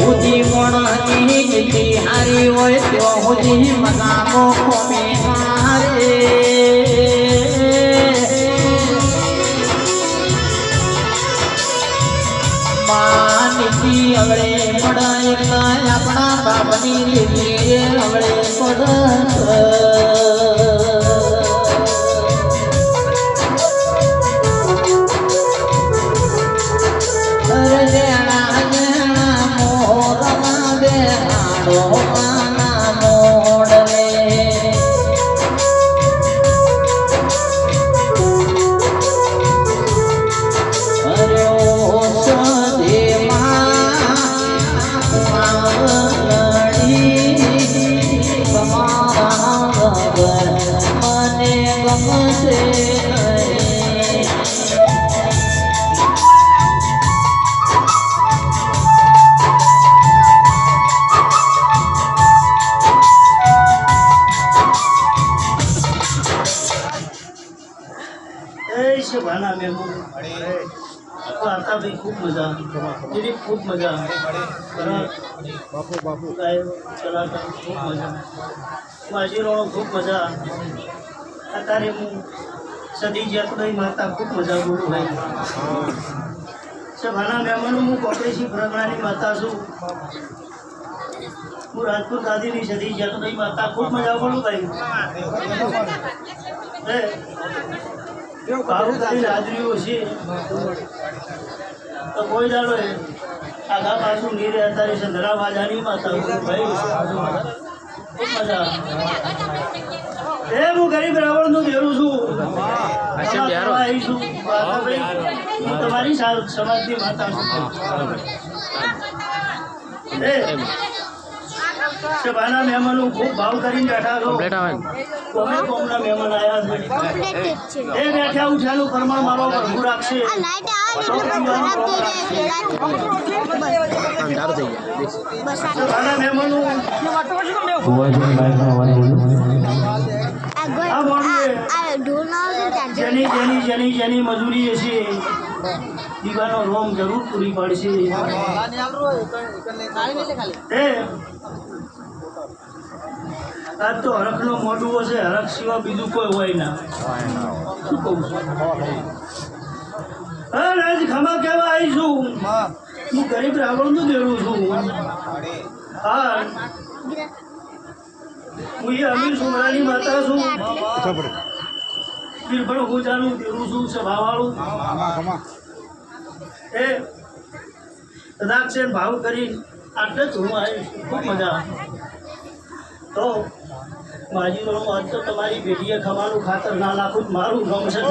સુધી મોણની ગીતી હારી હોય તો સુધી મજામો ખોમે હારે માનતી અવળે પડાય આપણા બાપની લીધી અવળે भाना में आता भी खूब मजा मेरी खूब मजा बापू बापू चलाता खूब मजा माझी रोणो खूब मजा अतारे हूँ सदी जतई माता खूब मजा बोलू भाई भाना मेहमान हूँ कोपरेशी प्रगणानी माता छू हूँ राजपुर दादी सदी जतई माता खूब मजा बोलू भाई बाबू तारी हाजरी છે તો કોઈ દાડો આગા પાછું નીરે અત્યારે સંધરા વાજાની માતા ભાઈ ખૂબ મજા એ હું ગરીબ રાવણનું દેરું છું હું તમારી સમાજની માતા છું સભાના મહેમાનો ખૂબ ભાવ કરીને બેઠા છો કોમે કોમના મહેમાન આવ્યા છે એ બેઠા ઉઠ્યાનું પ્રમાણ મારો ભરપૂર રાખશે સભાના મહેમાનો જેની મજૂરી હશે દીવાનો રોમ જરૂર પૂરી પડશે આજ તો હરખનો મોઢું હશે હરખ સિવાય બીજું કોઈ હોય ના શું કહું છું આજ ખમા કેવા આવીશું હું ગરીબ રાવણનું દેવું છું હા હું એ અમીર સુમરાની માતા છું બિરબળ હોજાનું દેવું છું સભાવાળું એ કદાચ ભાવ કરી આટલે જ હું આવીશ ખૂબ મજા તો માજી આજ તો તમારી પેઢીએ ખવાનું ખાતર ના નાખું મારું ગમશે